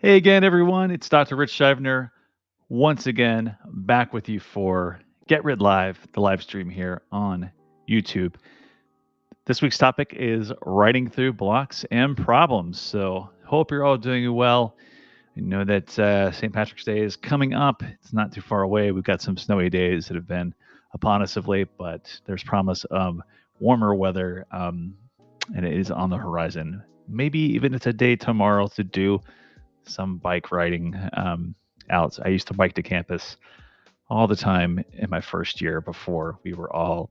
Hey again, everyone. It's Dr. Rich Scheivner once again back with you for Get Rid Live, the live stream here on YouTube. This week's topic is writing through blocks and problems. So, hope you're all doing well. I know that St. Patrick's Day is coming up. It's not too far away. We've got some snowy days that have been upon us of late, but there's promise of warmer weather, and it is on the horizon. Maybe even it's a day tomorrow to do some bike riding out. I used to bike to campus all the time in my first year before we were all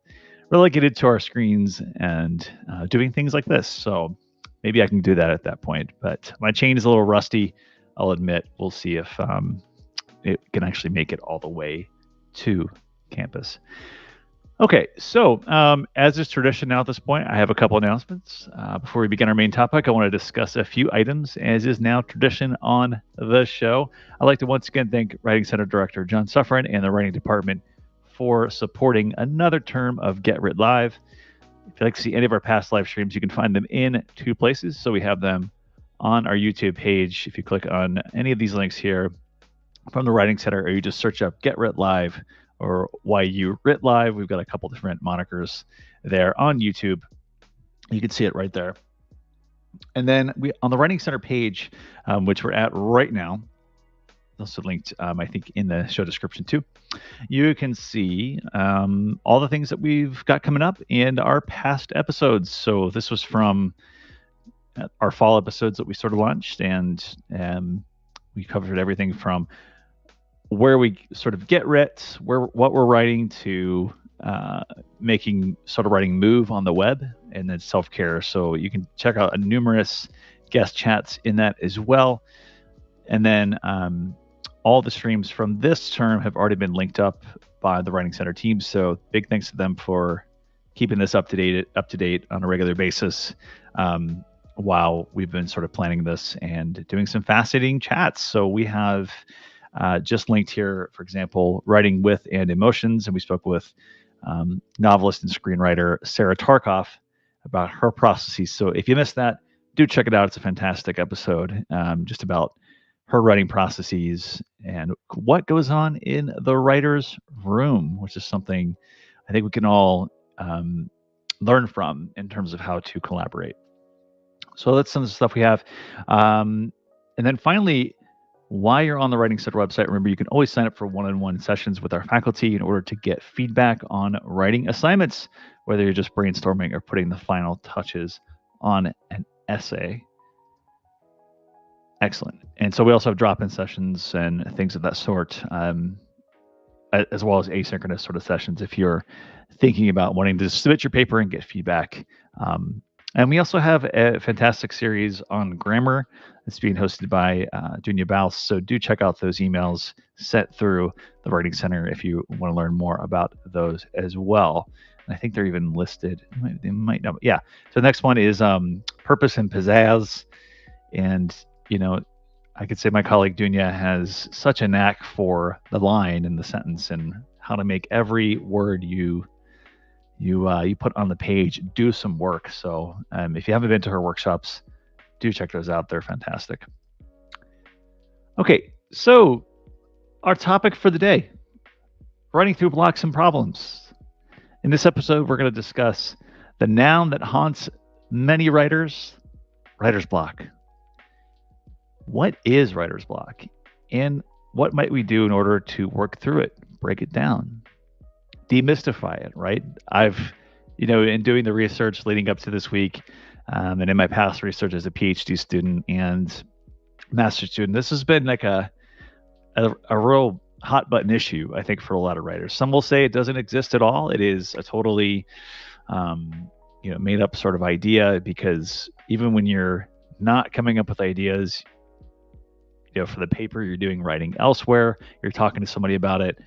relegated to our screens and doing things like this. So maybe I can do that at that point. But my chain is a little rusty. I'll admit. We'll see if it can actually make it all the way to campus. Okay, so as is tradition now at this point, I have a couple announcements. Before we begin our main topic, I want to discuss a few items, as is now tradition on the show. I'd like to once again thank Writing Center Director John Suffren and the Writing Department for supporting another term of Get Writ Live. If you'd like to see any of our past live streams, you can find them in two places. So we have them on our YouTube page. If you click on any of these links here from the Writing Center, or you just search up Get Writ Live or YU Writ Live. We've got a couple different monikers there on YouTube. You can see it right there. And then we on the Writing Center page, which we're at right now, also linked, I think, in the show description too. You can see all the things that we've got coming up and our past episodes. So this was from our fall episodes that we sort of launched, and we covered everything from where we sort of get writ, what we're writing, to making sort of writing move on the web, and then self-care. So you can check out numerous guest chats in that as well. And then all the streams from this term have already been linked up by the Writing Center team. So big thanks to them for keeping this up to date on a regular basis. While we've been sort of planning this and doing some fascinating chats. So we have just linked here, for example, Writing with and Emotions, and we spoke with novelist and screenwriter Sarah Tarkoff about her processes. So if you missed that, do check it out. It's a fantastic episode, just about her writing processes and what goes on in the writer's room, which is something I think we can all learn from in terms of how to collaborate. So that's some of the stuff we have. And then finally, while you're on the Writing Center website, remember you can always sign up for one-on-one sessions with our faculty in order to get feedback on writing assignments, whether you're just brainstorming or putting the final touches on an essay. Excellent. And so we also have drop-in sessions and things of that sort, as well as asynchronous sort of sessions if you're thinking about wanting to submit your paper and get feedback. And we also have a fantastic series on grammar that's being hosted by Dunya Baus. So do check out those emails sent through the Writing Center if you want to learn more about those as well. And I think they're even listed. They might not. Yeah. So the next one is Purpose and Pizzazz. And, I could say my colleague Dunya has such a knack for the line and the sentence and how to make every word you put on the page do some work. So if you haven't been to her workshops, do check those out. They're fantastic. Okay, so our topic for the day, writing through blocks and problems. In this episode, we're going to discuss the noun that haunts many writers, writer's block. What is writer's block? And what might we do in order to work through it, break it down? Demystify it, right? I've, in doing the research leading up to this week, and in my past research as a PhD student and master's student, this has been like a real hot button issue, I think, for a lot of writers. Some will say it doesn't exist at all. It is a totally, made up sort of idea, because even when you're not coming up with ideas, for the paper you're doing writing elsewhere, you're talking to somebody about it.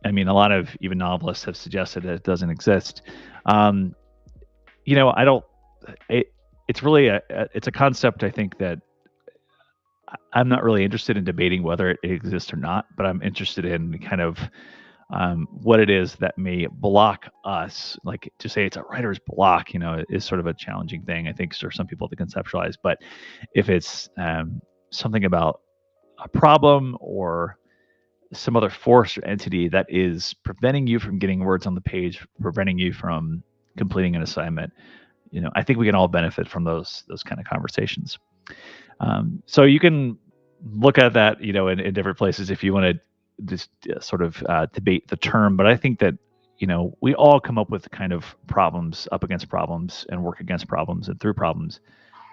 I mean, a lot of even novelists have suggested that it doesn't exist. I don't. It's really it's a concept, I think, that I'm not really interested in debating whether it exists or not, but I'm interested in kind of what it is that may block us. Like, to say it's a writer's block, is sort of a challenging thing, I think, for some people to conceptualize. But if it's something about a problem or some other force or entity that is preventing you from getting words on the page, preventing you from completing an assignment, I think we can all benefit from those kind of conversations. So you can look at that, in different places if you want to just sort of debate the term. But I think that, we all come up with kind of problems, up against problems, and work against problems and through problems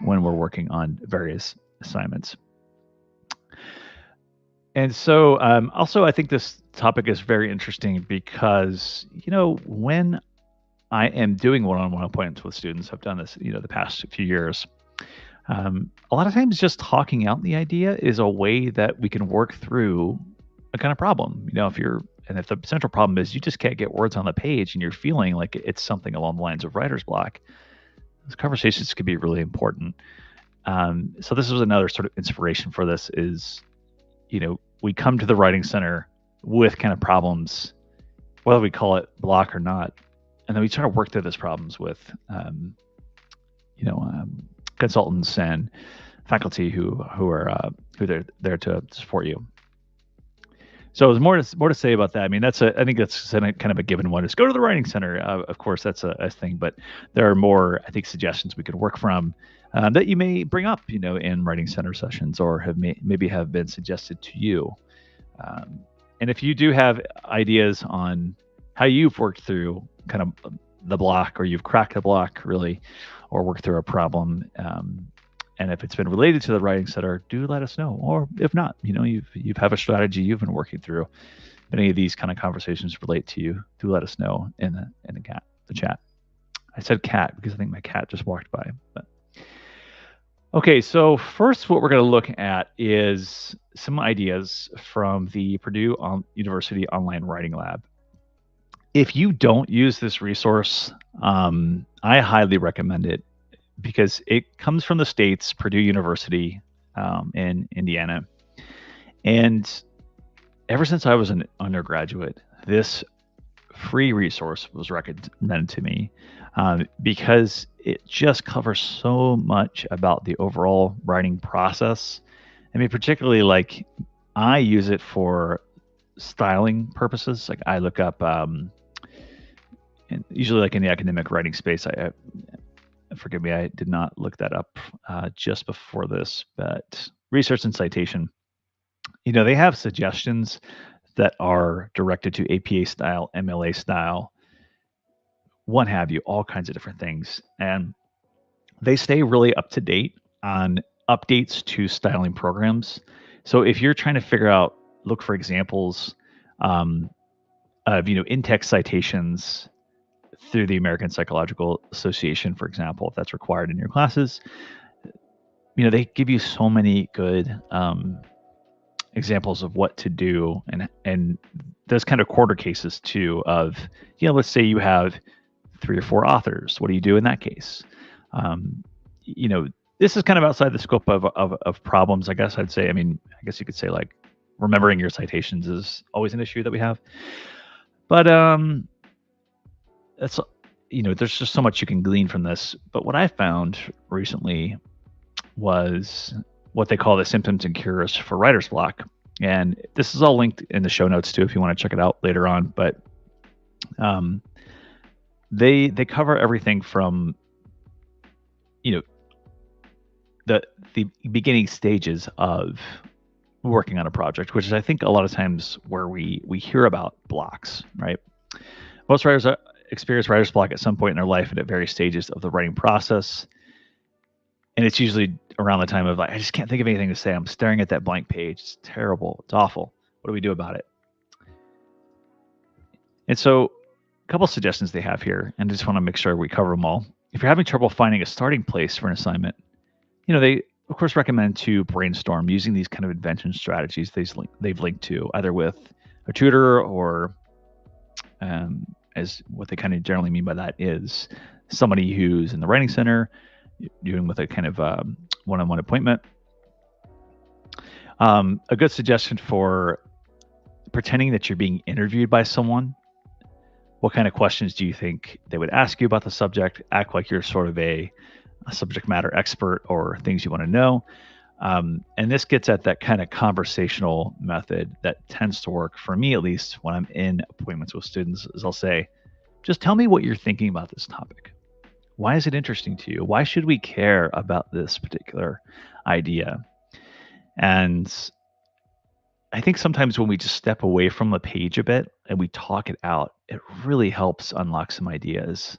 when we're working on various assignments. And so also, I think this topic is very interesting because, when I am doing one-on-one appointments with students, I've done this, the past few years. A lot of times just talking out the idea is a way that we can work through a kind of problem. If the central problem is you just can't get words on the page and you're feeling like it's something along the lines of writer's block, those conversations could be really important. So this was another sort of inspiration for this is, we come to the Writing Center with kind of problems, whether we call it block or not. And then we try to work through those problems with, consultants and faculty who are there to support you. So there's more to say about that. I mean, I think that's kind of a given one. Is go to the Writing Center. Of course, that's a thing, but there are more, I think, suggestions we could work from that you may bring up, in Writing Center sessions, or maybe have been suggested to you. And if you do have ideas on how you've worked through kind of the block, or you've cracked the block really, or worked through a problem, and if it's been related to the Writing Center, do let us know. Or if not, you have a strategy you've been working through. If any of these kind of conversations relate to you, do let us know in the chat. I said cat because I think my cat just walked by. But okay, so first, what we're going to look at is some ideas from the Purdue University Online Writing Lab. If you don't use this resource, I highly recommend it because it comes from the States, Purdue University in Indiana. And ever since I was an undergraduate, this free resource was recommended to me because it just covers so much about the overall writing process. I mean, particularly like I use it for styling purposes. Like I look up, and usually like in the academic writing space, forgive me, I did not look that up just before this, but research and citation, they have suggestions that are directed to APA style, MLA style, what have you, all kinds of different things. And they stay really up to date on updates to styling programs. So if you're trying to look for examples of, in-text citations through the American Psychological Association, for example, if that's required in your classes, they give you so many good examples of what to do, and those kind of quarter cases too of, let's say you have 3 or 4 authors. What do you do in that case? This is kind of outside the scope of problems, I guess I'd say. I mean, I guess you could say like remembering your citations is always an issue that we have. But that's, there's just so much you can glean from this. But what I found recently was what they call the symptoms and cures for writer's block. And this is all linked in the show notes too, if you want to check it out later on. But they cover everything from, the beginning stages of working on a project, which is, I think, a lot of times where we hear about blocks, right? Most writers experience writer's block at some point in their life and at various stages of the writing process. And it's usually around the time of like, I just can't think of anything to say. I'm staring at that blank page. It's terrible. It's awful. What do we do about it? And so a couple of suggestions they have here, and I just want to make sure we cover them all. If you're having trouble finding a starting place for an assignment, they, of course, recommend to brainstorm using these kind of invention strategies they've linked to, either with a tutor or, as what they kind of generally mean by that is somebody who's in the Writing Center, doing with a kind of one-on-one appointment. A good suggestion for pretending that you're being interviewed by someone. What kind of questions do you think they would ask you about the subject? Act like you're sort of a subject matter expert or things you want to know. And this gets at that kind of conversational method that tends to work for me, at least when I'm in appointments with students, is I'll say, just tell me what you're thinking about this topic. Why is it interesting to you? Why should we care about this particular idea? And I think sometimes when we just step away from the page a bit and we talk it out, it really helps unlock some ideas.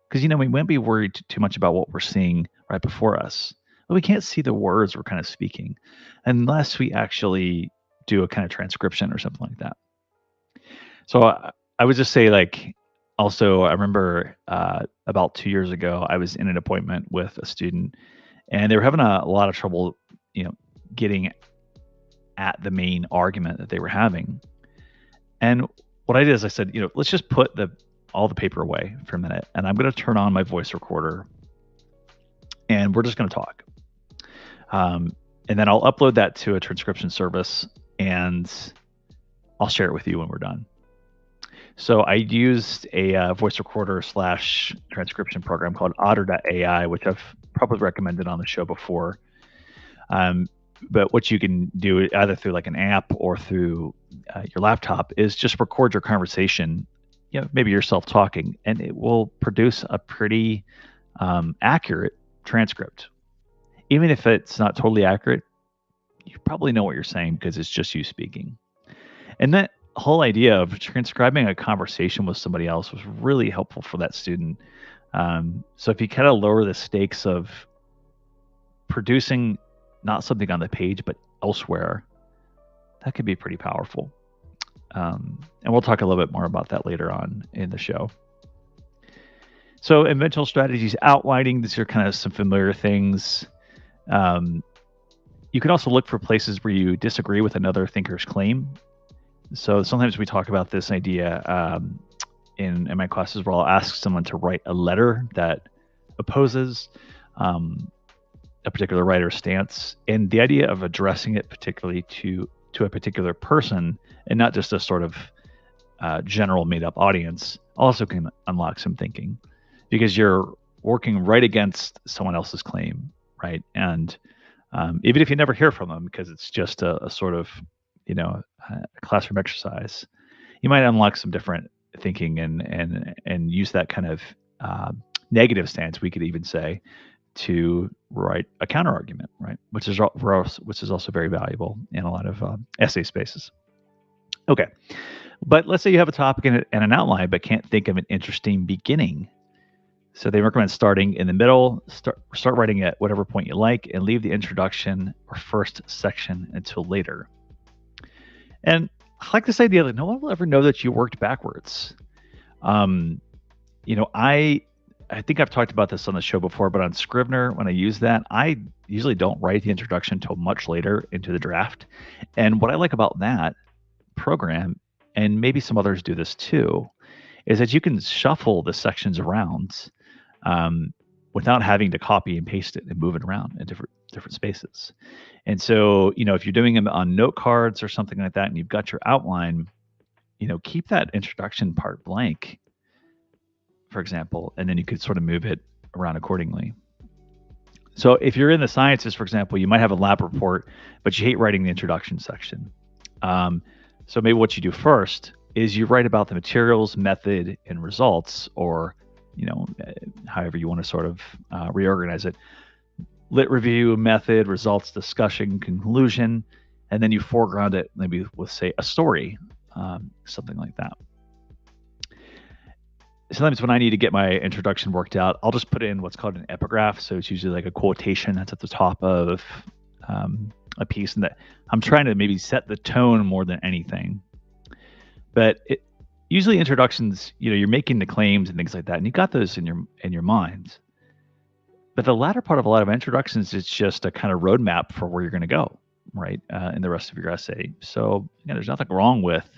Because, we might be worried too much about what we're seeing right before us. But we can't see the words we're kind of speaking unless we actually do a kind of transcription or something like that. So I would just say, also, I remember about 2 years ago, I was in an appointment with a student, and they were having a lot of trouble, getting at the main argument that they were having. And what I did is I said, let's just put all the paper away for a minute, and I'm going to turn on my voice recorder, and we're just going to talk. And then I'll upload that to a transcription service, and I'll share it with you when we're done. So I used a voice recorder / transcription program called Otter.ai, which I've probably recommended on the show before. But what you can do either through an app or through your laptop is just record your conversation, maybe yourself talking, and it will produce a pretty accurate transcript. Even if it's not totally accurate, you probably know what you're saying because it's just you speaking. And that whole idea of transcribing a conversation with somebody else was really helpful for that student. So if you kind of lower the stakes of producing not something on the page, but elsewhere, that could be pretty powerful. And we'll talk a little bit more about that later on in the show. So inventional strategies, outlining, these are kind of some familiar things. You can also look for places where you disagree with another thinker's claim. So sometimes we talk about this idea in my classes where I'll ask someone to write a letter that opposes a particular writer's stance, and the idea of addressing it particularly to a particular person and not just a sort of general made-up audience also can unlock some thinking, because you're working right against someone else's claim, right? And even if you never hear from them because it's just a sort of a classroom exercise, you might unlock some different thinking and use that kind of negative stance, we could even say, to write a counter argument, right? Which is also very valuable in a lot of essay spaces. Okay, but let's say you have a topic and an outline, but can't think of an interesting beginning. So they recommend starting in the middle, start writing at whatever point you like, and leave the introduction or first section until later. And I like this idea that no one will ever know that you worked backwards. I think I've talked about this on the show before, but on Scrivener, when I use that, I usually don't write the introduction until much later into the draft. And what I like about that program, and maybe some others do this too, is that you can shuffle the sections around without having to copy and paste it and move it around in different spaces. And so, if you're doing them on note cards or something like that, and you've got your outline, keep that introduction part blank, for example, and then you could sort of move it around accordingly. So if you're in the sciences, for example, you might have a lab report, but you hate writing the introduction section. So maybe what you do first is you write about the materials, method, and results, or however you want to sort of reorganize it. Lit review, method, results, discussion, conclusion, and then you foreground it maybe with, say, a story, something like that. Sometimes when I need to get my introduction worked out, I'll just put in what's called an epigraph. So it's usually like a quotation that's at the top of a piece, and that I'm trying to maybe set the tone more than anything. But usually introductions, you're making the claims and things like that, and you got those in your mind. But the latter part of a lot of introductions is just a kind of roadmap for where you're going to go, right, in the rest of your essay. So there's nothing wrong with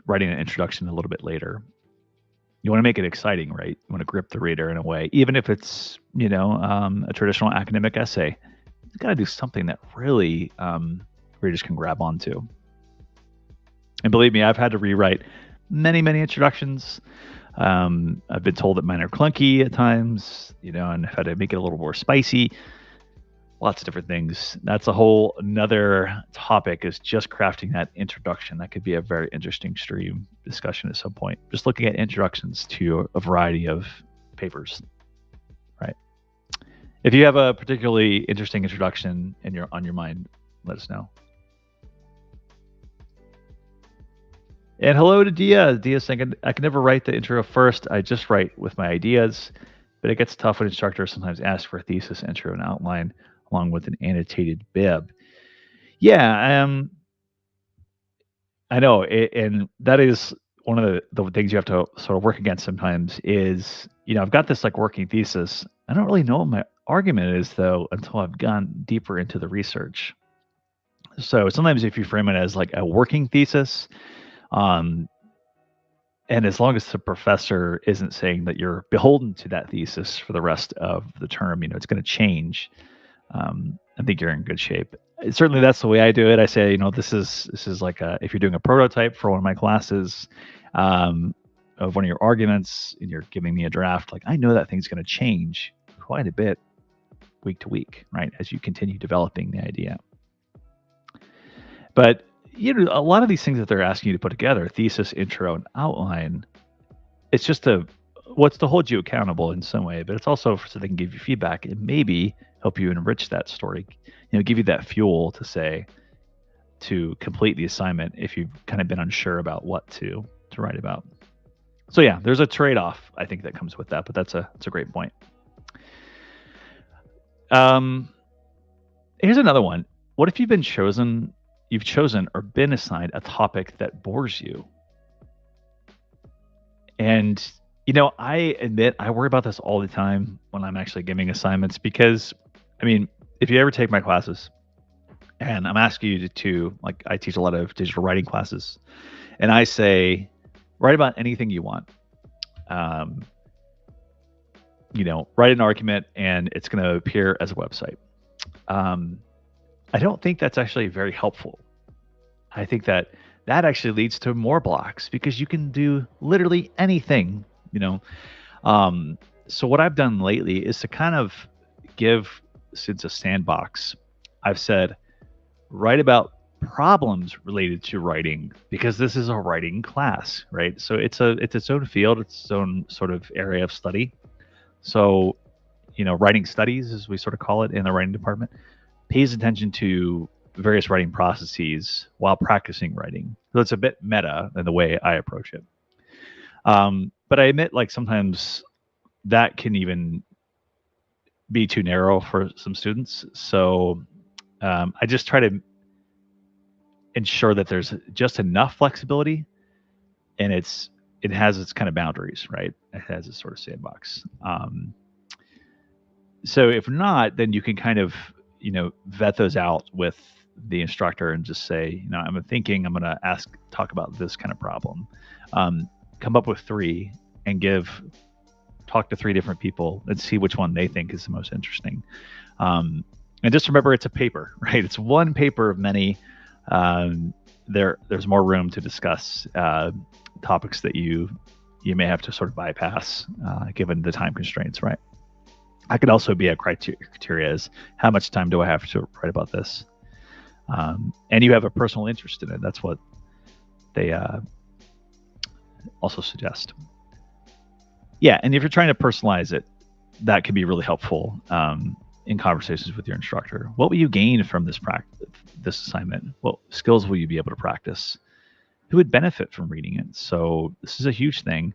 writing an introduction a little bit later. You want to make it exciting, right? You want to grip the reader in a way, even if it's a traditional academic essay. You've got to do something that really readers can grab onto. And believe me, I've had to rewrite many introductions. I've been told that mine are clunky at times, and I've had to make it a little more spicy. lots of different things. That's a whole another topic, is just crafting that introduction. That could be a very interesting stream discussion at some point. Just looking at introductions to a variety of papers, right? If you have a particularly interesting introduction on your mind, let us know. And hello to Dia. Dia saying, I can never write the intro first. I just write with my ideas, but it gets tough when instructors sometimes ask for a thesis intro and outline along with an annotated bib. Yeah, I know, and that is one of the things you have to sort of work against sometimes is, I've got this like working thesis. I don't really know what my argument is though until I've gone deeper into the research. So sometimes if you frame it as like a working thesis, um, and as long as the professor isn't saying that you're beholden to that thesis for the rest of the term, it's going to change. I think you're in good shape. Certainly, that's the way I do it. I say, this is like if you're doing a prototype for one of my classes of one of your arguments, and you're giving me a draft, like I know that thing's going to change quite a bit week to week, right? As you continue developing the idea. But a lot of these things that they're asking you to put together, thesis, intro, and outline, it's just to hold you accountable in some way, but it's also so they can give you feedback and maybe help you enrich that story, give you that fuel to complete the assignment if you've kind of been unsure about what to write about. So yeah, there's a trade-off, I think, that comes with that, but that's a great point. Here's another one. What if you've chosen or been assigned a topic that bores you? And I admit I worry about this all the time when I'm actually giving assignments, because if you ever take my classes and I'm asking you to like, I teach a lot of digital writing classes, and I say, write about anything you want. Write an argument and it's going to appear as a website. I don't think that's actually very helpful. I think that actually leads to more blocks, because you can do literally anything, So what I've done lately is to kind of give students a sandbox. I've said, write about problems related to writing, because this is a writing class, right? So it's its own field, its own sort of area of study. So, writing studies, as we sort of call it in the writing department, pays attention to various writing processes while practicing writing. So it's a bit meta in the way I approach it. But I admit, like, sometimes that can even be too narrow for some students. So I just try to ensure that there's just enough flexibility, and it has its kind of boundaries, right? It has its sort of sandbox. So if not, then you can kind of, vet those out with the instructor and just say, I'm going to talk about this kind of problem. Come up with 3 and talk to 3 different people and see which one they think is the most interesting. And just remember, it's a paper, right? It's one paper of many. There's more room to discuss topics that you may have to sort of bypass given the time constraints, right? I could also be a criteria is, how much time do I have to write about this? And you have a personal interest in it. That's what they also suggest. Yeah, and if you're trying to personalize it, that can be really helpful in conversations with your instructor. What will you gain from this assignment? What skills will you be able to practice? Who would benefit from reading it? So this is a huge thing.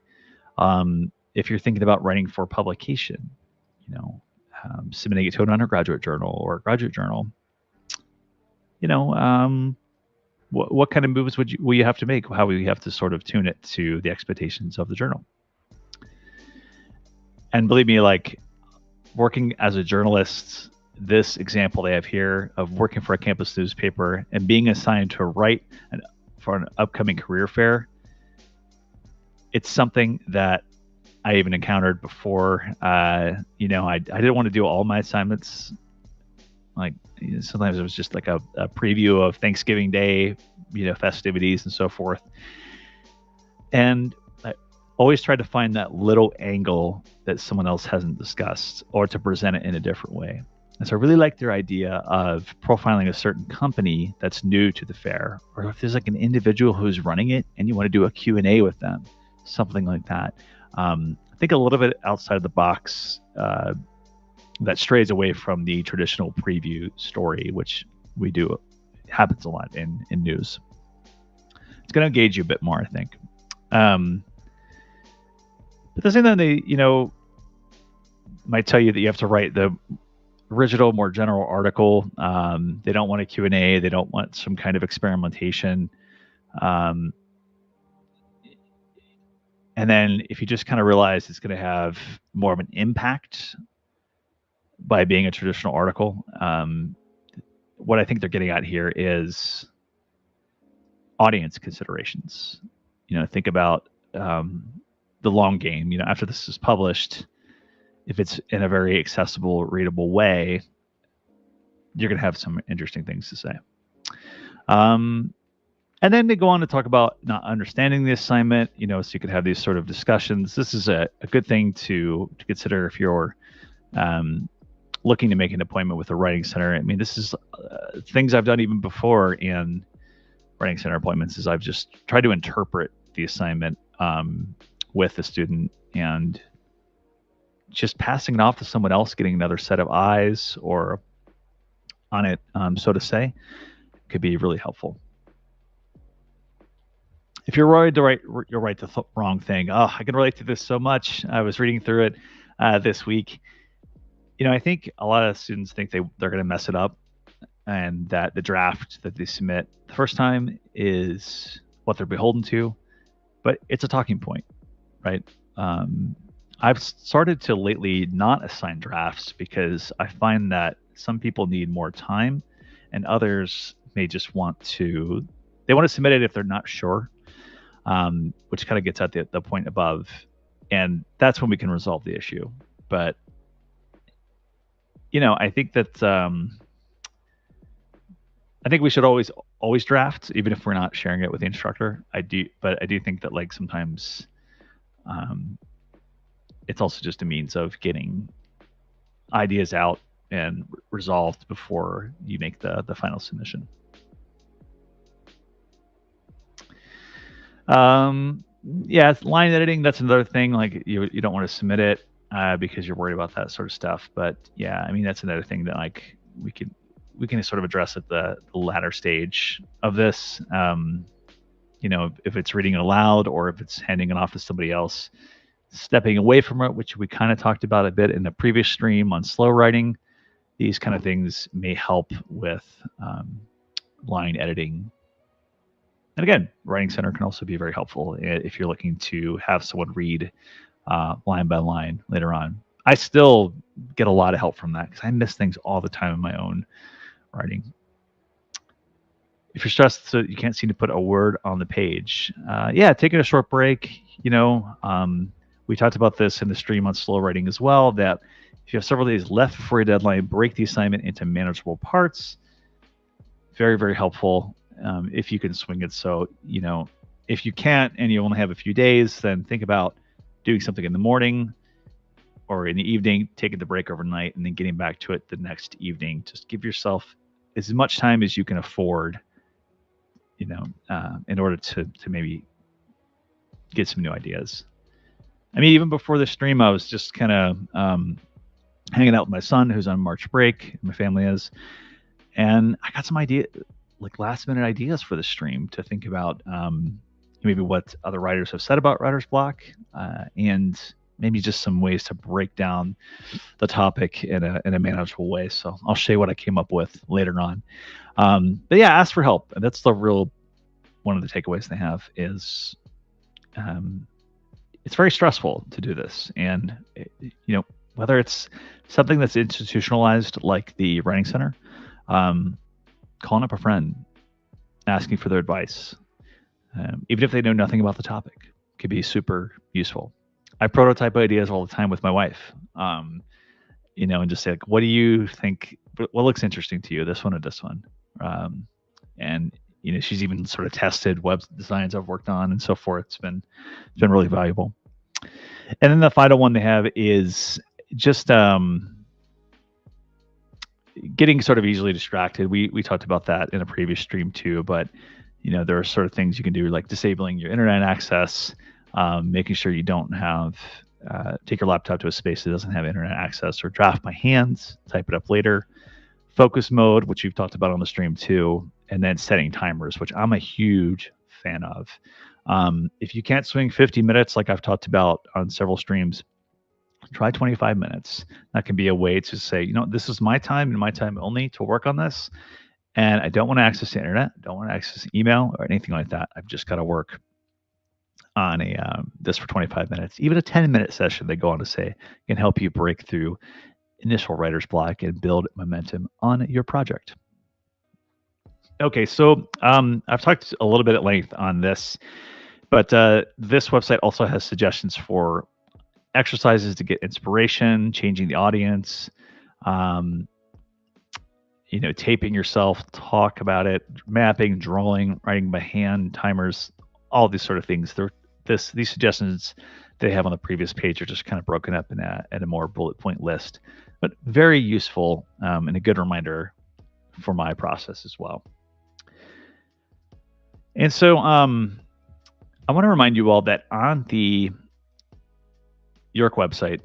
If you're thinking about writing for publication, submitting it to an undergraduate journal or a graduate journal, what kind of moves will you have to make? How will you have to sort of tune it to the expectations of the journal? And believe me, like, working as a journalist, this example they have here of working for a campus newspaper and being assigned to write for an upcoming career fair, it's something that I even encountered before. I didn't want to do all my assignments. Like, sometimes it was just like a preview of Thanksgiving Day, festivities and so forth. And I always tried to find that little angle that someone else hasn't discussed, or to present it in a different way. And so I really like their idea of profiling a certain company that's new to the fair, or if there's like an individual who's running it and you want to do a Q&A with them, something like that. I think a little bit outside of the box that strays away from the traditional preview story, which we do. It happens a lot in news. It's going to engage you a bit more, I think. But the same thing, they, might tell you that you have to write the original, more general article. They don't want a Q&A. They don't want some kind of experimentation. And then if you just kind of realize it's going to have more of an impact by being a traditional article, what I think they're getting at here is audience considerations. Think about the long game. After this is published, if it's in a very accessible, readable way, you're going to have some interesting things to say. And then they go on to talk about not understanding the assignment, so you could have these sort of discussions. This is a good thing to consider if you're looking to make an appointment with a writing center. I mean, this is things I've done even before in writing center appointments is I've just tried to interpret the assignment with the student and just passing it off to someone else, getting another set of eyes or on it, so to say, could be really helpful. If you're worried to write, you'll write the wrong thing. Oh, I can relate to this so much. I was reading through it this week. I think a lot of students think they're going to mess it up, and that the draft that they submit the first time is what they're beholden to, but it's a talking point, right? I've started to lately not assign drafts because I find that some people need more time, and others may just want to submit it if they're not sure, which kind of gets at the point above, and that's when we can resolve the issue. But I think that I think we should always draft, even if we're not sharing it with the instructor. But I do think that like sometimes it's also just a means of getting ideas out and resolved before you make the final submission. Yeah, line editing, that's another thing. Like you don't want to submit it because you're worried about that sort of stuff. But yeah, I mean, that's another thing that like we can sort of address at the latter stage of this. If it's reading it aloud or if it's handing it off to somebody else, stepping away from it, which we kind of talked about a bit in the previous stream on slow writing. These kind of things may help with line editing. And again, Writing Center can also be very helpful if you're looking to have someone read line by line later on. I still get a lot of help from that because I miss things all the time in my own writing. If you're stressed so you can't seem to put a word on the page, yeah, taking a short break. We talked about this in the stream on slow writing as well, that if you have several days left before your deadline, break the assignment into manageable parts. Very, very helpful if you can swing it. So, if you can't and you only have a few days, then think about doing something in the morning or in the evening, taking the break overnight, and then getting back to it the next evening. Just give yourself as much time as you can afford, in order to maybe get some new ideas. I mean, even before the stream, I was just kind of hanging out with my son, who's on March break. My family is, and I got some last minute ideas for the stream to think about, maybe what other writers have said about writer's block, and maybe just some ways to break down the topic in a manageable way. So I'll show you what I came up with later on. But yeah, ask for help. And that's one of the takeaways they have is, it's very stressful to do this. And, whether it's something that's institutionalized like the Writing Center, calling up a friend, asking for their advice, even if they know nothing about the topic, could be super useful. I prototype ideas all the time with my wife, and just say, like, what do you think? What looks interesting to you? This one or this one? And she's even sort of tested web designs I've worked on and so forth. It's been really valuable. And then the final one they have is just getting sort of easily distracted. We talked about that in a previous stream too, but there are sort of things you can do like disabling your internet access, making sure you don't have take your laptop to a space that doesn't have internet access, or draft by hands, type it up later. Focus mode, which we've talked about on the stream too, and then setting timers, which I'm a huge fan of. If you can't swing 50 minutes, like I've talked about on several streams, try 25 minutes. That can be a way to say, this is my time and my time only to work on this. And I don't want to access the internet, don't want to access email or anything like that. I've just got to work on this for 25 minutes. Even a 10-minute session, they go on to say, can help you break through initial writer's block and build momentum on your project. Okay, so I've talked a little bit at length on this, but this website also has suggestions for exercises to get inspiration, changing the audience, taping yourself, talk about it, mapping, drawing, writing by hand, timers, all these sort of things. These suggestions they have on the previous page are just kind of broken up in a more bullet point list, but very useful and a good reminder for my process as well. And so I want to remind you all that on the York website,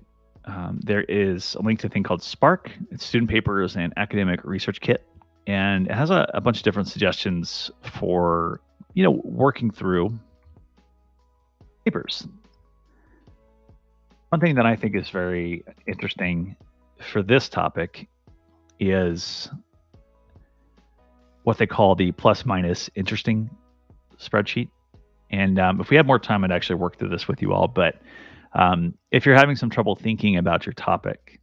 there is a link to a thing called Spark. It's Student Papers and Academic Research Kit. And it has a bunch of different suggestions for, working through papers. One thing that I think is very interesting for this topic is what they call the plus minus interesting spreadsheet. And if we had more time, I'd actually work through this with you all. But if you're having some trouble thinking about your topic,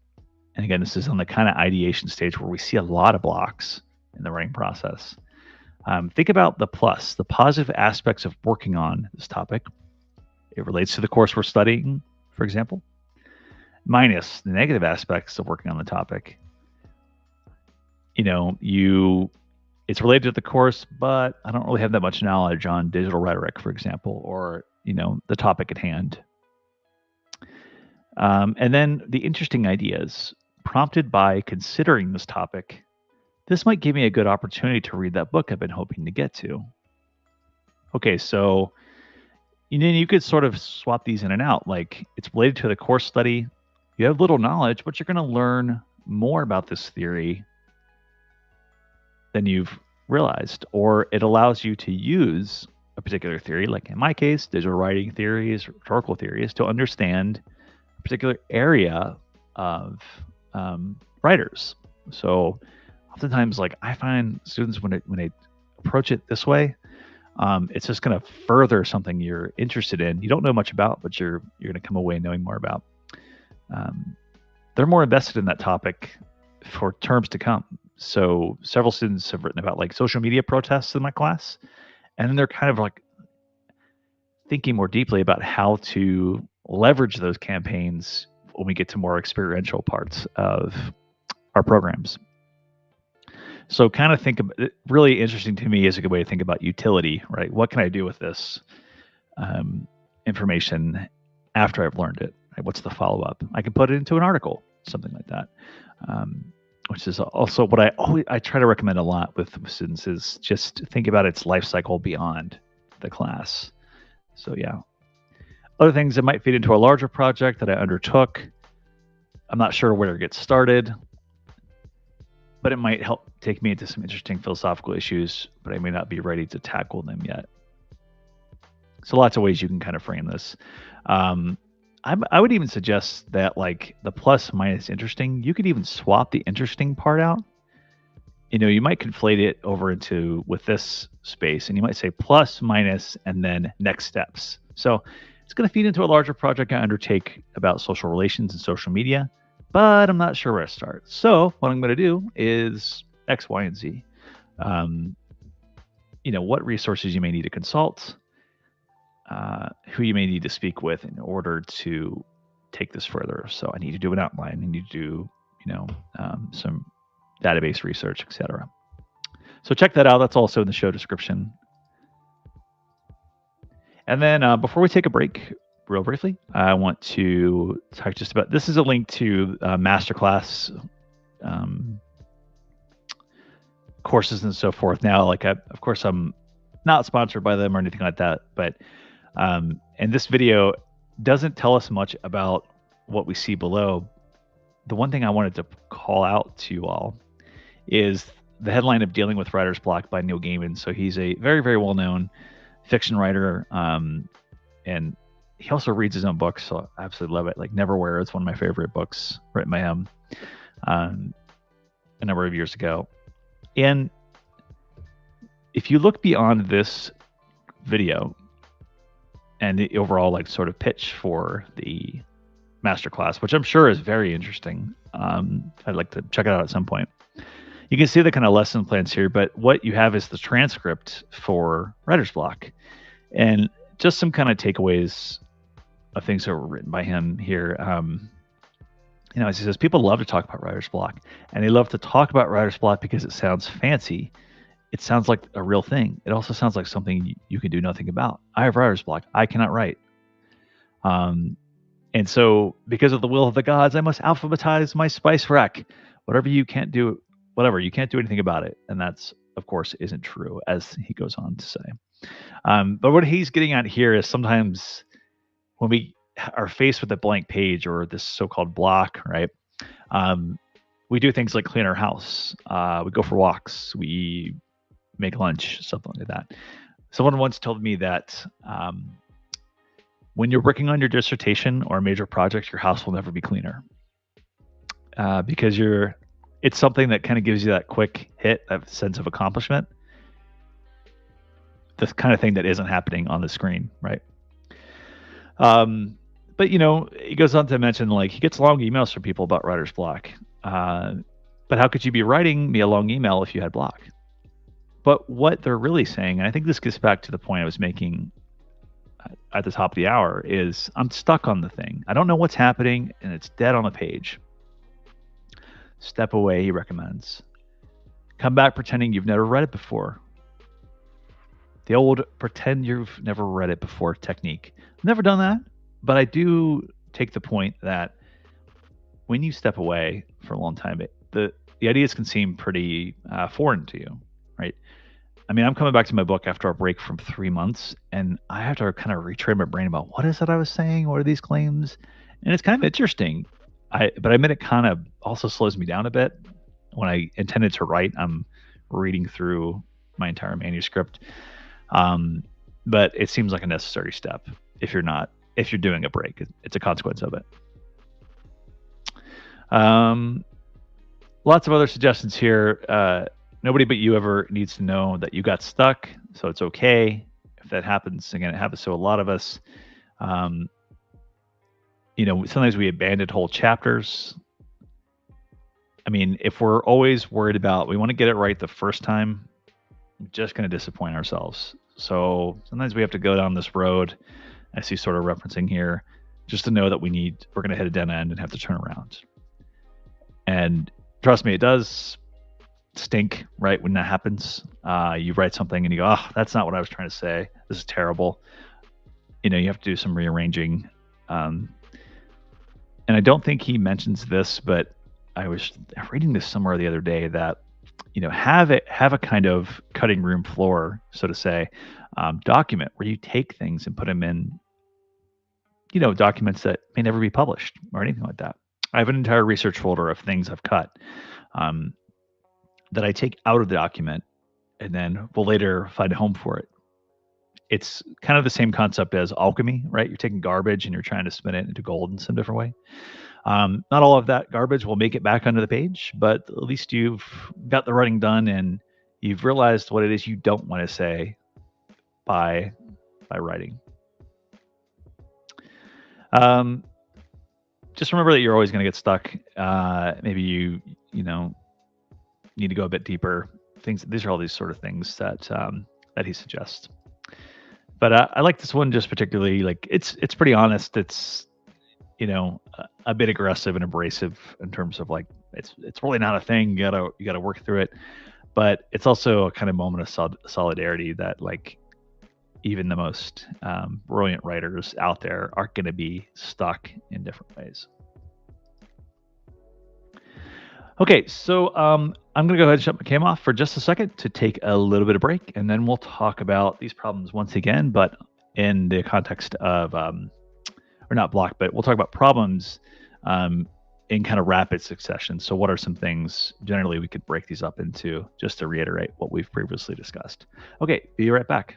and again, this is on the kind of ideation stage where we see a lot of blocks in the writing process, think about the plus, the positive aspects of working on this topic. It relates to the course we're studying, for example, minus the negative aspects of working on the topic. It's related to the course, but I don't really have that much knowledge on digital rhetoric, for example, or, the topic at hand. And then the interesting ideas prompted by considering this topic. This might give me a good opportunity to read that book I've been hoping to get to. Okay, so you could sort of swap these in and out. Like, it's related to the course study. You have little knowledge, but you're going to learn more about this theory than you've realized, or it allows you to use a particular theory, like in my case, digital writing theories, rhetorical theories, to understand a particular area of writers. So oftentimes, like, I find students when they approach it this way, it's just going to further something you're interested in. You don't know much about, but you're going to come away knowing more about. They're more invested in that topic for terms to come. So several students have written about like social media protests in my class, and then they're kind of like thinking more deeply about how to leverage those campaigns when we get to more experiential parts of our programs. So kind of think about it. Really interesting to me is a good way to think about utility, right? What can I do with this information after I've learned it? Right? What's the follow-up? I can put it into an article, something like that. Which is also what I try to recommend a lot with students, is just think about its life cycle beyond the class. So yeah, other things that might fit into a larger project that I undertook. I'm not sure where to get started, but it might help take me into some interesting philosophical issues, but I may not be ready to tackle them yet. So lots of ways you can kind of frame this. I would even suggest that, like, the plus minus interesting, you could even swap the interesting part out. You might conflate it over into with this space, and you might say plus minus and then next steps. So it's going to feed into a larger project I undertake about social relations and social media, but I'm not sure where to start. So what I'm going to do is X, Y, and Z. What resources you may need to consult, who you may need to speak with in order to take this further. So I need to do an outline. I need to do, some database research, etc. So check that out. That's also in the show description. And then before we take a break, real briefly, I want to talk just about, this is a link to Masterclass courses and so forth now. Like, of course, I'm not sponsored by them or anything like that, but and this video doesn't tell us much about what we see below. The one thing I wanted to call out to you all is the headline of Dealing with Writer's Block by Neil Gaiman. So he's a very, very well-known fiction writer, and he also reads his own books, so I absolutely love it. Like Neverwhere, it's one of my favorite books written by him a number of years ago. And if you look beyond this video and the overall like sort of pitch for the masterclass, which I'm sure is very interesting, I'd like to check it out at some point. You can see the kind of lesson plans here, but what you have is the transcript for Writer's Block, and just some kind of takeaways of things that were written by him here. You know, as he says, people love to talk about writer's block, and they love to talk about writer's block because it sounds fancy. It sounds like a real thing. It also sounds like something you can do nothing about. I have writer's block. I cannot write. And so because of the will of the gods, I must alphabetize my spice rack. Whatever you can't do, whatever, you can't do anything about it. And that's, of course, isn't true, as he goes on to say. But what he's getting at here is sometimes when we are faced with a blank page or this so-called block, right? We do things like clean our house. We go for walks. We make lunch, something like that. Someone once told me that when you're working on your dissertation or a major project, your house will never be cleaner because it's something that kind of gives you that quick hit of sense of accomplishment. The kind of thing that isn't happening on the screen, right? But you know, he goes on to mention like he gets long emails from people about writer's block. But how could you be writing me a long email if you had block? But what they're really saying, and I think this gets back to the point I was making at the top of the hour, is I'm stuck on the thing. I don't know what's happening, and it's dead on the page. Step away, he recommends. Come back pretending you've never read it before. The old pretend you've never read it before technique. I've never done that, but I do take the point that when you step away for a long time, the ideas can seem pretty foreign to you, right? I mean, I'm coming back to my book after a break from 3 months, and I have to kind of retrain my brain about what is it I was saying? What are these claims? And it's kind of interesting. But I admit it kind of also slows me down a bit. When I intended to write, I'm reading through my entire manuscript. But it seems like a necessary step if you're doing a break. It's a consequence of it. Lots of other suggestions here. Nobody but you ever needs to know that you got stuck, so it's okay if that happens. Again, it happens to a lot of us. You know, sometimes we abandon whole chapters. I mean, if we're always worried about we want to get it right the first time, we're just going to disappoint ourselves. So sometimes we have to go down this road, as he's sort of referencing here, just to know that we're going to hit a dead end and have to turn around. And trust me, it does stink, right? When that happens, you write something and you go, oh, that's not what I was trying to say. This is terrible. You know, you have to do some rearranging. And I don't think he mentions this, but I was reading this somewhere the other day that, you know, have a kind of cutting room floor, so to say, document where you take things and put them in, you know, documents that may never be published or anything like that. I have an entire research folder of things I've cut that I take out of the document and then will later find a home for it. It's kind of the same concept as alchemy, right? You're taking garbage and you're trying to spin it into gold in some different way. Not all of that garbage will make it back onto the page, but at least you've got the writing done and you've realized what it is you don't want to say by writing. Just remember that you're always going to get stuck. Maybe you know, need to go a bit deeper. These are all these sort of things that he suggests. But I like this one just particularly. Like it's pretty honest. It's, you know, a bit aggressive and abrasive in terms of like it's really not a thing. You gotta work through it. But it's also a kind of moment of solidarity that like even the most brilliant writers out there are going to be stuck in different ways. Okay, so I'm going to go ahead and shut my cam off for just a second to take a little bit of break, and then we'll talk about these problems once again, but in the context of, or not block, but we'll talk about problems um, in kind of rapid succession. So, what are some things generally we could break these up into, just to reiterate what we've previously discussed? Okay, be right back.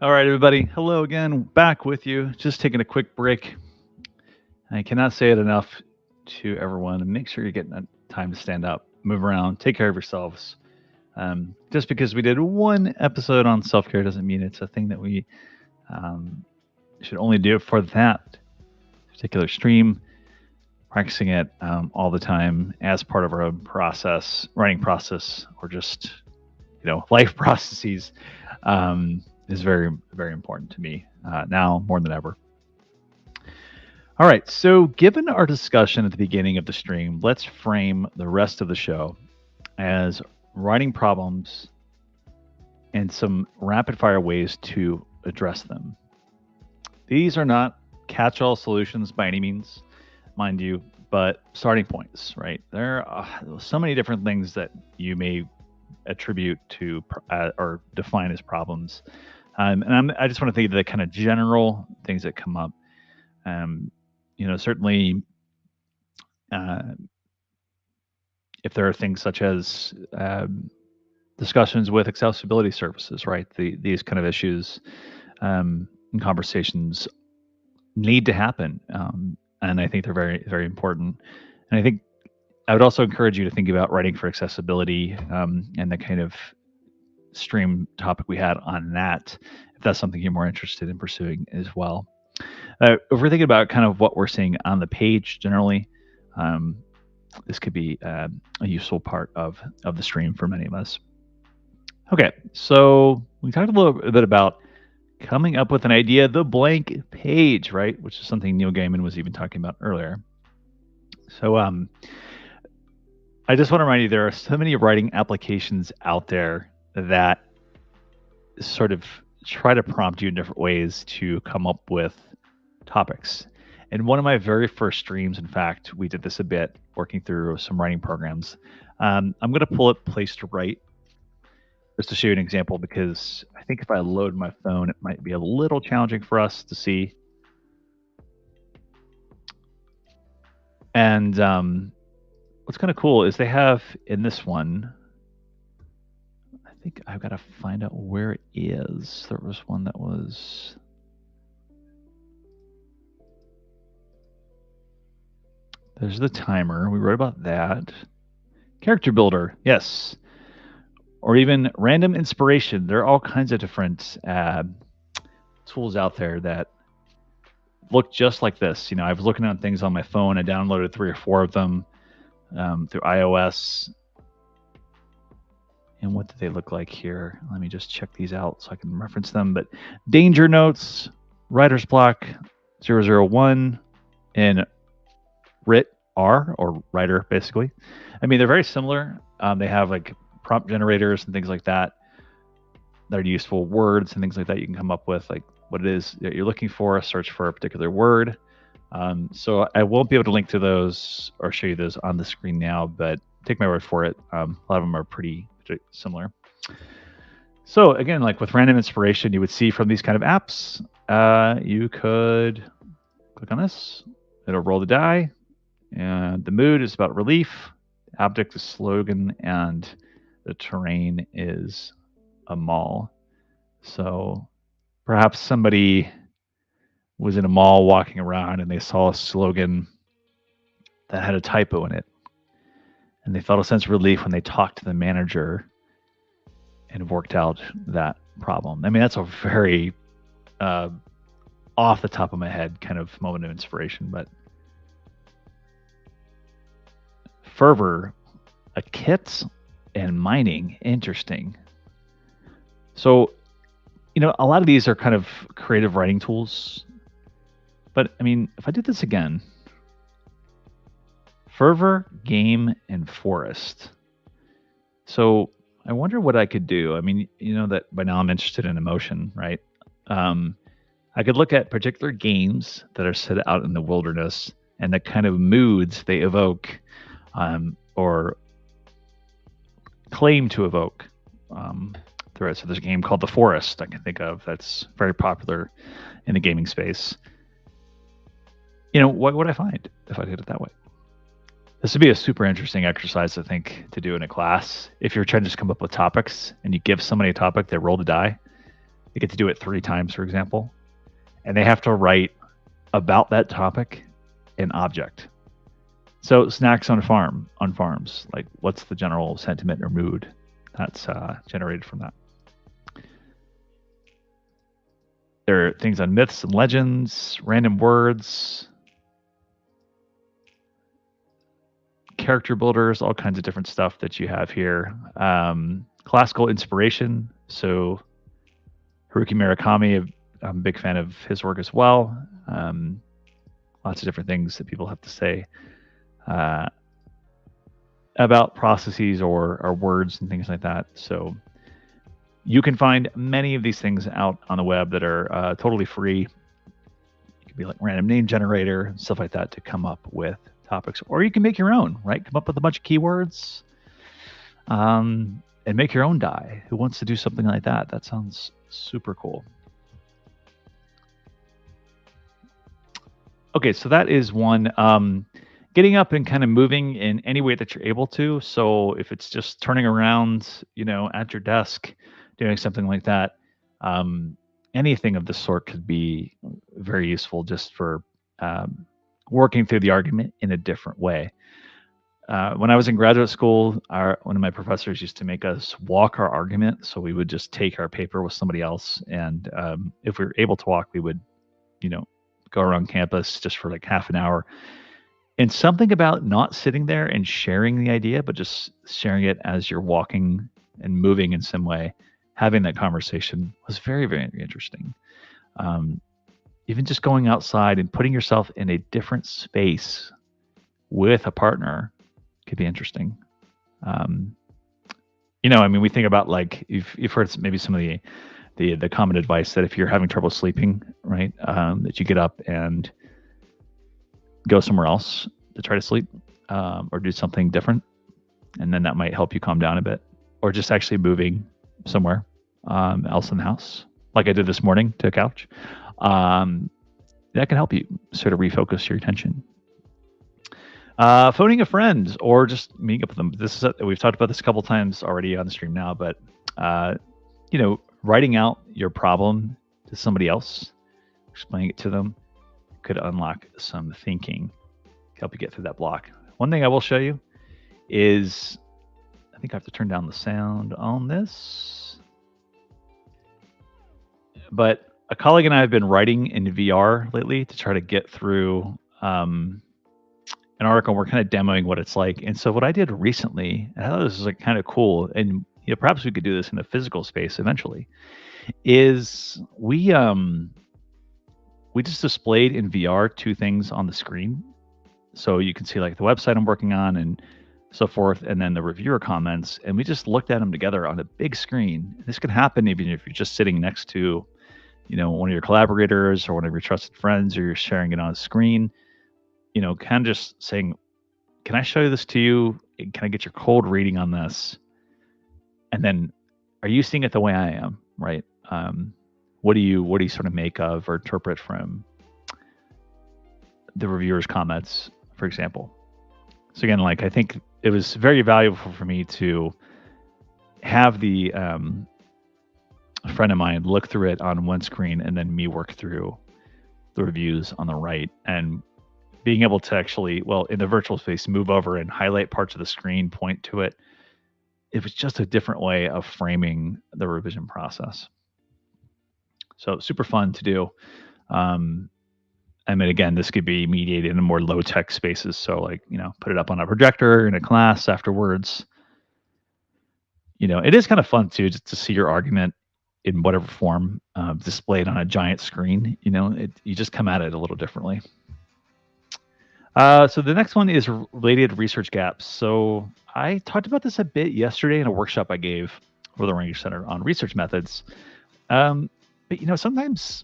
All right, everybody. Hello again. Back with you. Just taking a quick break. I cannot say it enough to everyone. Make sure you're getting time to stand up, move around, take care of yourselves. Just because we did one episode on self care doesn't mean it's a thing that we should only do it for that particular stream. Practicing it all the time as part of our process, writing process, or just life processes is very, very important to me now more than ever. All right, so given our discussion at the beginning of the stream, let's frame the rest of the show as writing problems and some rapid fire ways to address them. These are not catch all solutions by any means, mind you, but starting points, right? There are so many different things that you may attribute to or define as problems. I just want to think of the kind of general things that come up. Certainly, if there are things such as discussions with accessibility services, right? These kind of issues and conversations need to happen, and I think they're very, very important. And I think I would also encourage you to think about writing for accessibility and the kind of stream topic we had on that, if that's something you're more interested in pursuing as well. If we're thinking about kind of what we're seeing on the page generally, um, this could be a useful part of the stream for many of us. Okay, so we talked a little bit about coming up with an idea, the blank page, right? Which is something Neil Gaiman was even talking about earlier. So I just want to remind you, there are so many writing applications out there that sort of try to prompt you in different ways to come up with topics. And one of my very first streams, in fact, we did this a bit working through some writing programs. I'm going to pull up Place to Write just to show you an example, because I think if I load my phone, it might be a little challenging for us to see. And what's kind of cool is they have in this one, I think I've got to find out where it is. There was one that was... There's the timer. We wrote about that. Character builder, yes. Or even random inspiration. There are all kinds of different tools out there that look just like this. You know, I was looking at things on my phone. I downloaded 3 or 4 of them through iOS. And what do they look like here? Let me just check these out so I can reference them. But Danger Notes, Writer's Block 001, and Writ R, or Writer, basically. I mean, they're very similar. They have like prompt generators and things like that that are useful, words and things like that you can come up with, like what it is that you're looking for, search for a particular word. So I won't be able to link to those or show you those on the screen now, but take my word for it. A lot of them are pretty similar. So again, like with random inspiration, you would see from these kind of apps, you could click on this, it'll roll the die, and the mood is about relief, the object is slogan, and the terrain is a mall. So perhaps somebody was in a mall walking around and they saw a slogan that had a typo in it. And they felt a sense of relief when they talked to the manager and worked out that problem. I mean, that's a very off the top of my head kind of moment of inspiration, but fervor, a kit, and mining, interesting. So, you know, a lot of these are kind of creative writing tools, but I mean, if I did this again, fervor, game, and forest. So I wonder what I could do. I mean, you know that by now I'm interested in emotion, right? I could look at particular games that are set out in the wilderness and the kind of moods they evoke, or claim to evoke. So there's a game called The Forest I can think of that's very popular in the gaming space. You know, what would I find if I did it that way? This would be a super interesting exercise, I think, to do in a class. If you're trying to just come up with topics and you give somebody a topic, they roll the die. They get to do it 3 times, for example. And they have to write about that topic an object. So snacks on farms, like what's the general sentiment or mood that's generated from that? There are things on myths and legends, random words, character builders, all kinds of different stuff that you have here. Classical inspiration. So Haruki Murakami, I'm a big fan of his work as well. Lots of different things that people have to say about processes or words and things like that. So you can find many of these things out on the web that are totally free. It could be like random name generator and stuff like that to come up with topics, or you can make your own, right? Come up with a bunch of keywords and make your own die. Who wants to do something like that? That sounds super cool. Okay, so that is one. Getting up and kind of moving in any way that you're able to. So if it's just turning around, you know, at your desk, doing something like that, anything of this sort could be very useful just for working through the argument in a different way. When I was in graduate school, one of my professors used to make us walk our argument. So we would just take our paper with somebody else, and if we were able to walk, we would, you know, go around campus just for like half an hour. And something about not sitting there and sharing the idea, but just sharing it as you're walking and moving in some way, having that conversation was very, very interesting. Um, Even just going outside and putting yourself in a different space with a partner could be interesting. Um, I mean, we think about like you've heard maybe some of the common advice that if you're having trouble sleeping, right, that you get up and go somewhere else to try to sleep, or do something different, and then that might help you calm down a bit, or just actually moving somewhere else in the house, like I did this morning to a couch. Um, that can help you sort of refocus your attention. Phoning a friend or just meeting up with them. We've talked about this a couple times already on the stream now, but uh, writing out your problem to somebody else, explaining it to them, could unlock some thinking, help you get through that block. One thing I will show you is, I think I have to turn down the sound on this, but a colleague and I have been writing in VR lately to try to get through an article. We're kind of demoing what it's like. And so what I did recently, and I thought this was like kind of cool, and perhaps we could do this in a physical space eventually, is we just displayed in VR two things on the screen. So you can see like the website I'm working on and so forth, and then the reviewer comments, and we just looked at them together on a big screen. This could happen even if you're just sitting next to, one of your collaborators or one of your trusted friends, or you're sharing it on a screen, kind of just saying, can I show you this to you? Can I get your cold reading on this? And then, are you seeing it the way I am, right? What do you sort of make of or interpret from the reviewer's comments, for example? So again, like I think it was very valuable for me to have the a friend of mine look through it on one screen and then me work through the reviews on the right, and being able to actually, well, in the virtual space, move over and highlight parts of the screen, point to it. It was just a different way of framing the revision process. So super fun to do. I mean, again, this could be mediated in more low-tech spaces. So like, put it up on a projector in a class afterwards. It is kind of fun too, just to see your argument in whatever form displayed on a giant screen. You just come at it a little differently. So the next one is related research gaps. So I talked about this a bit yesterday in a workshop I gave for the Range Center on research methods. But sometimes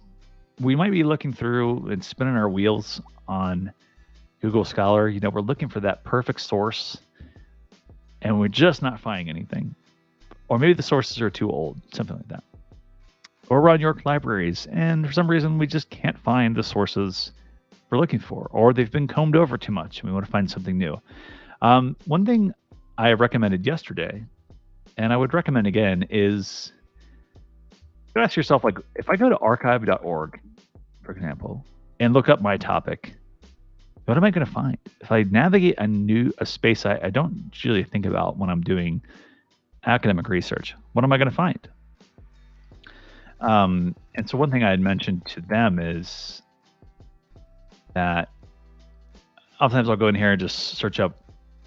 we might be looking through and spinning our wheels on Google Scholar. We're looking for that perfect source, and we're just not finding anything. Or maybe the sources are too old, something like that. Or we're on York Libraries, and for some reason we just can't find the sources we're looking for, or they've been combed over too much and we want to find something new. One thing I recommended yesterday, and I would recommend again, is you ask yourself, like, if I go to archive.org, for example, and look up my topic, what am I going to find? If I navigate a space I don't usually think about when I'm doing academic research, what am I going to find? And so one thing I had mentioned to them is that oftentimes I'll go in here and just search up,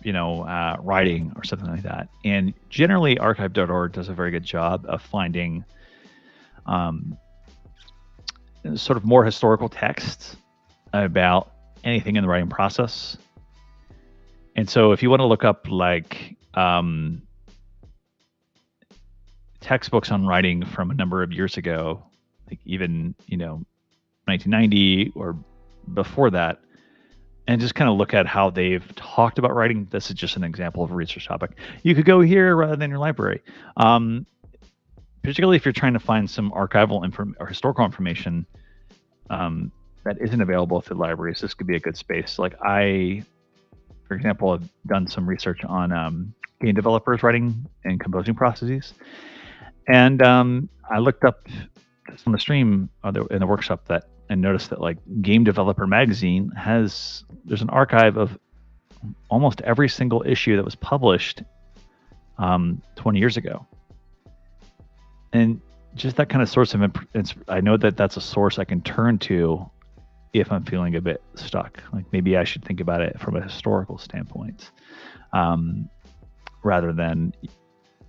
writing or something like that. And generally archive.org does a very good job of finding sort of more historical texts about anything in the writing process. And so if you want to look up like textbooks on writing from a number of years ago, like even, 1990 or before that, and just kind of look at how they've talked about writing. This is just an example of a research topic. You could go here rather than your library. Particularly if you're trying to find some archival or historical information that isn't available through libraries, this could be a good space. Like I, for example, have done some research on game developers writing and composing processes. And I looked up on the stream in the workshop and noticed that like Game Developer Magazine there's an archive of almost every single issue that was published 20 years ago. And just that kind of source of I know that that's a source I can turn to if I'm feeling a bit stuck. Like maybe I should think about it from a historical standpoint, rather than,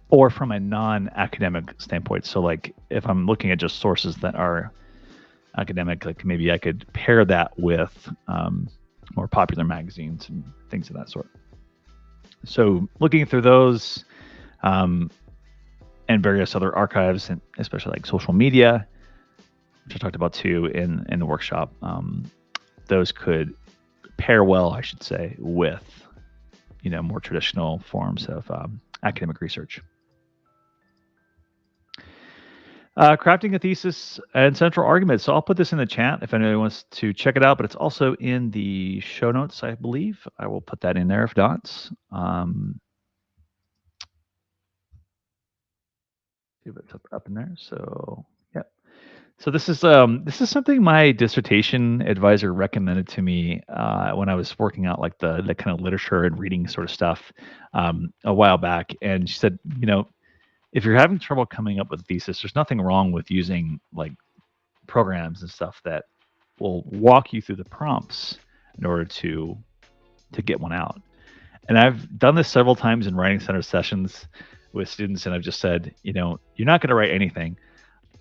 or from a non-academic standpoint. So like if I'm looking at just sources that are academic, like maybe I could pair that with more popular magazines and things of that sort. So looking through those, and various other archives, and especially like social media, which I talked about too in the workshop, those could pair well, I should say, with more traditional forms of academic research. Crafting a thesis and central arguments. So I'll put this in the chat if anybody wants to check it out, but it's also in the show notes, I believe. I will put that in there if not. See if it's up in there. So yeah. So this is something my dissertation advisor recommended to me when I was working out like the kind of literature and reading sort of stuff a while back, and she said, if you're having trouble coming up with a thesis, there's nothing wrong with using like programs and stuff that will walk you through the prompts in order to get one out. And I've done this several times in writing center sessions with students, and I've just said, you're not going to write anything.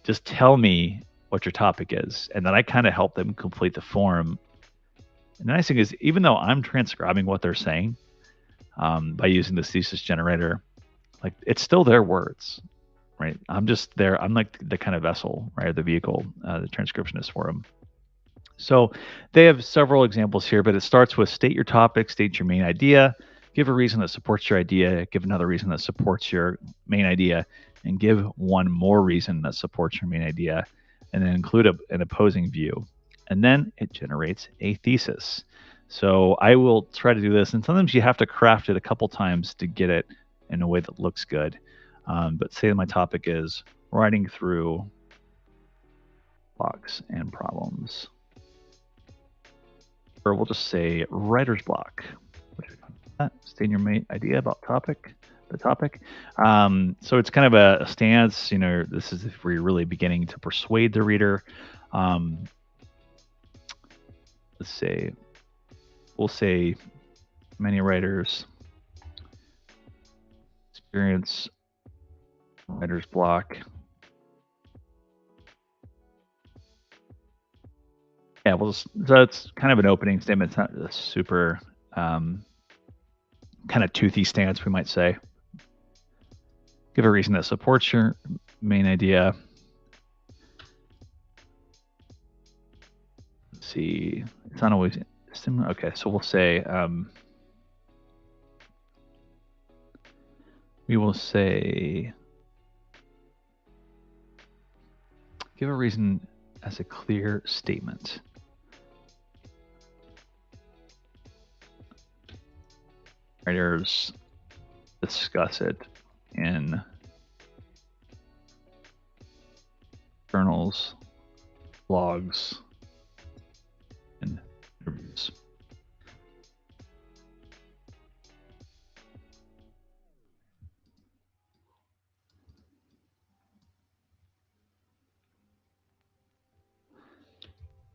Just tell me what your topic is, and then I kind of help them complete the form. And the nice thing is, even though I'm transcribing what they're saying by using the Thesis Generator, like it's still their words, right? I'm just there. I'm like the kind of vessel, right? The vehicle, the transcriptionist for them. So they have several examples here, but it starts with state your topic, state your main idea, give a reason that supports your idea, give another reason that supports your main idea, and give one more reason that supports your main idea, and then include an opposing view. And then it generates a thesis. So I will try to do this, and sometimes you have to craft it a couple times to get it in a way that looks good. But say my topic is writing through blocks and problems. Or we'll just say writer's block. State your main idea about the topic. So it's kind of a stance, this is if we're really beginning to persuade the reader. We'll say many writers experience writer's block. Yeah, so it's kind of an opening statement. It's not a super kind of toothy stance, we might say. Give a reason that supports your main idea. Let's see, it's not always similar. Okay, so we'll say, we will say, give a reason as a clear statement. Writers discuss it in journals, blogs, and interviews.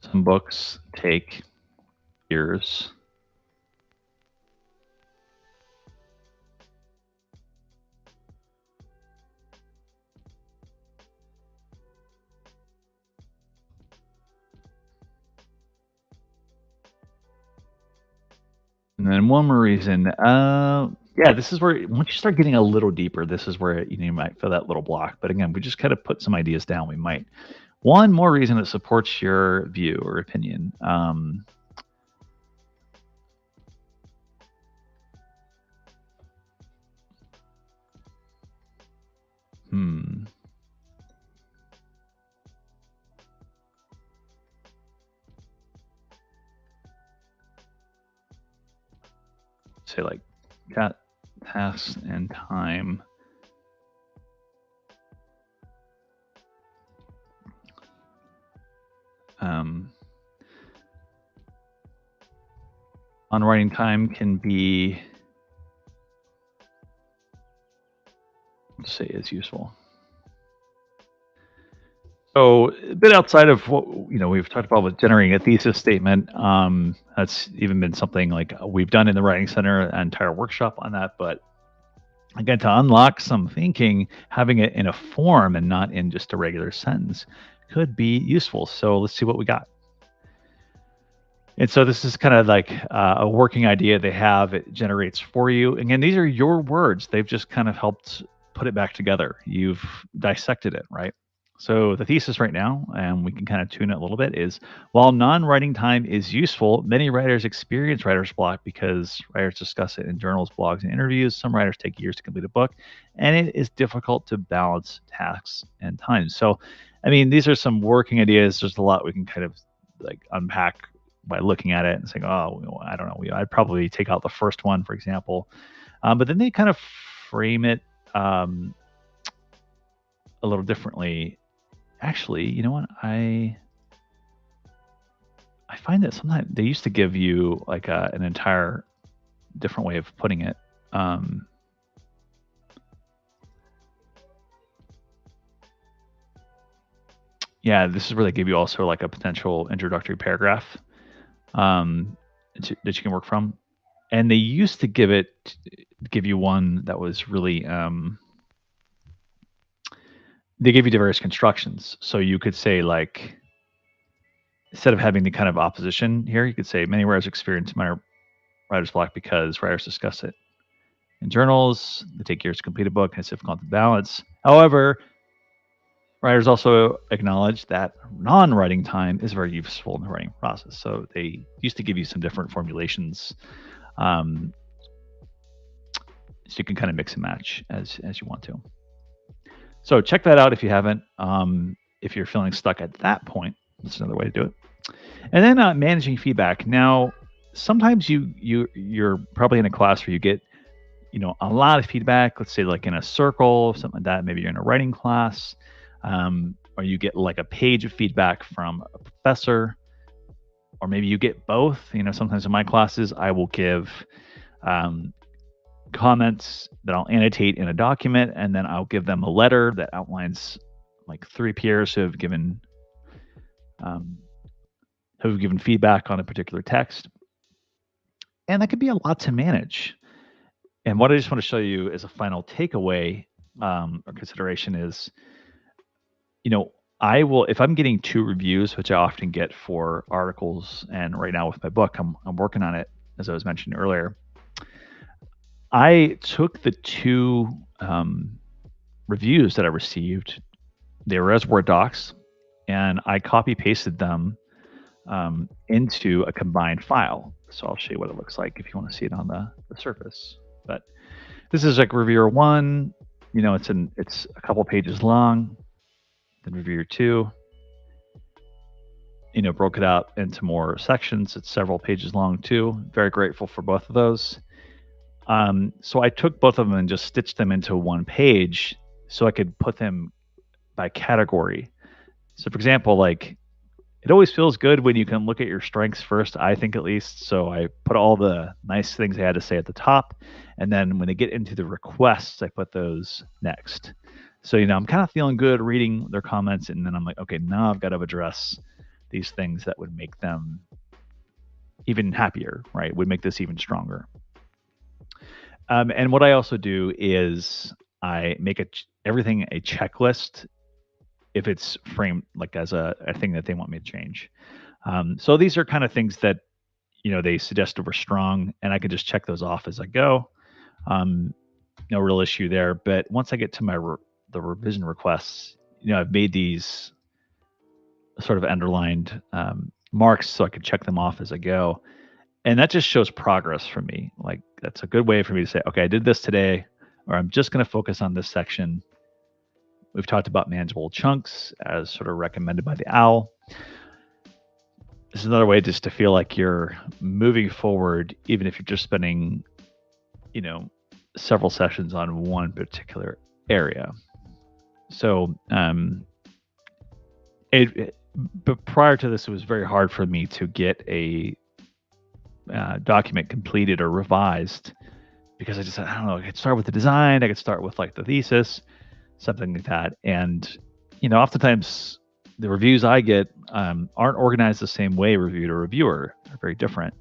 Some books take years. And then one more reason, yeah, this is where once you start getting a little deeper, this is where you might feel that little block. But again, we just kind of put some ideas down. We might one more reason that supports your view or opinion. Say like cat tasks and time. On writing time can be, let's say, is useful. So a bit outside of what we've talked about with generating a thesis statement. That's even been something like we've done in the Writing Center, an entire workshop on that. But again, to unlock some thinking, having it in a form and not in just a regular sentence could be useful. So let's see what we got. And so this is kind of like a working idea they have. It generates for you. Again, these are your words. They've just kind of helped put it back together. You've dissected it, right? So the thesis right now, and we can kind of tune it a little bit, is while non-writing time is useful, many writers experience writer's block because writers discuss it in journals, blogs, and interviews. Some writers take years to complete a book, and it is difficult to balance tasks and time. So, I mean, these are some working ideas. There's a lot we can kind of like unpack by looking at it and saying, oh, I don't know. I'd probably take out the first one, for example. But then they kind of frame it a little differently. Actually, you know what? I find that sometimes they used to give you like an entire different way of putting it. Yeah, this is where they give you also like a potential introductory paragraph that you can work from. And they used to give you one that was really they gave you diverse constructions. So you could say, like, instead of having the kind of opposition here, you could say many writers experience minor writer's block because writers discuss it in journals. They take years to complete a book, and it's difficult to balance. However, writers also acknowledge that non-writing time is very useful in the writing process. So they used to give you some different formulations, so you can kind of mix and match as you want to. So check that out if you haven't. If you're feeling stuck at that point, that's another way to do it. And then managing feedback. Now, sometimes you're probably in a class where you get a lot of feedback. Let's say like in a circle, something like that. Maybe you're in a writing class, or you get like a page of feedback from a professor, or maybe you get both. Sometimes in my classes, I will give comments that I'll annotate in a document, and then I'll give them a letter that outlines like 3 peers who have given feedback on a particular text. And that could be a lot to manage. And what I just want to show you as a final takeaway or consideration is, I will, if I'm getting 2 reviews, which I often get for articles, and right now with my book, I'm working on it, as I was mentioning earlier. I took the 2 reviews that I received. They were as Word docs, and I copy pasted them into a combined file. So I'll show you what it looks like if you want to see it on the surface. But this is like reviewer 1. It's a couple pages long. Then reviewer 2, broke it out into more sections. It's several pages long too. Very grateful for both of those. So I took both of them and just stitched them into one page so I could put them by category. So for example, like, it always feels good when you can look at your strengths first, I think, at least. So I put all the nice things they had to say at the top, and then when they get into the requests, I put those next. So I'm kind of feeling good reading their comments, and then I'm like, okay, now I've got to address these things that would make them even happier, right? Would make this even stronger. And what I also do is I make everything a checklist if it's framed like as a thing that they want me to change. So these are kind of things that they suggested were strong, and I can just check those off as I go. No real issue there. But once I get to the revision requests, I've made these sort of underlined marks so I can check them off as I go. And that just shows progress for me. Like, that's a good way for me to say, okay, I did this today, or I'm just going to focus on this section. We've talked about manageable chunks as sort of recommended by the OWL. This is another way just to feel like you're moving forward, even if you're just spending, several sessions on one particular area. So, but prior to this, it was very hard for me to get a document completed or revised, because I just said, I don't know, I could start with the design, I could start with like the thesis, something like that. And oftentimes the reviews I get aren't organized the same way review to reviewer. They're very different.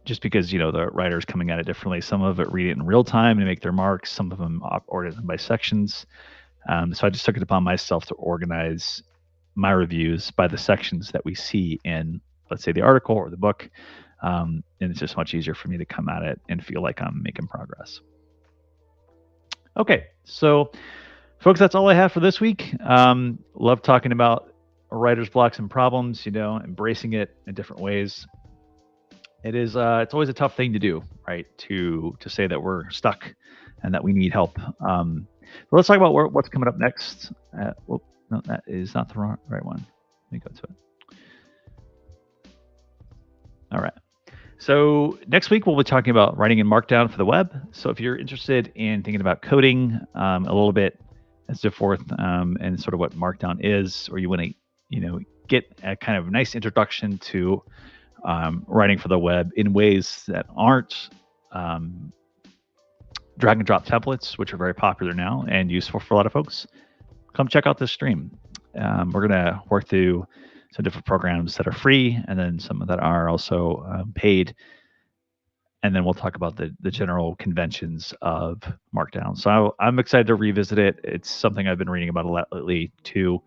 Just because, the writer's coming at it differently. Some of it read it in real time and make their marks. Some of them order them by sections. So I just took it upon myself to organize my reviews by the sections that we see in, let's say, the article or the book. And it's just much easier for me to come at it and feel like I'm making progress. Okay, so folks, that's all I have for this week. Love talking about writer's blocks and problems, embracing it in different ways. It is, it's always a tough thing to do, right? To say that we're stuck and that we need help. But let's talk about what's coming up next. No, that is not the right one. Let me go to it. All right. So next week, we'll be talking about writing in Markdown for the web. So if you're interested in thinking about coding a little bit and so forth, and sort of what Markdown is, or you want to, get a kind of nice introduction to writing for the web in ways that aren't drag and drop templates, which are very popular now and useful for a lot of folks, come check out this stream. We're going to work through some different programs that are free and then some that are also paid. And then we'll talk about the general conventions of Markdown. So I'm excited to revisit it. It's something I've been reading about a lot lately too.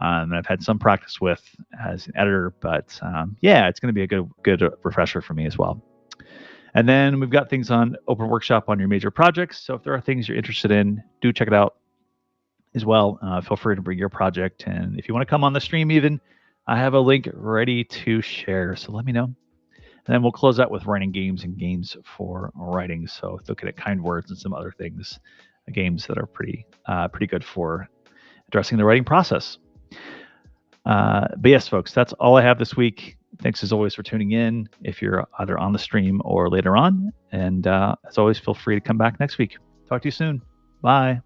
And I've had some practice with as an editor, but yeah, it's going to be a good refresher for me as well. And then we've got things on Open Workshop on your major projects. So if there are things you're interested in, do check it out as well. Feel free to bring your project. And if you want to come on the stream even, I have a link ready to share. So let me know. And then we'll close out with writing games and games for writing. So looking at kind words and some other things, games that are pretty good for addressing the writing process. But yes, folks, that's all I have this week. Thanks as always for tuning in if you're either on the stream or later on. And as always, feel free to come back next week. Talk to you soon. Bye.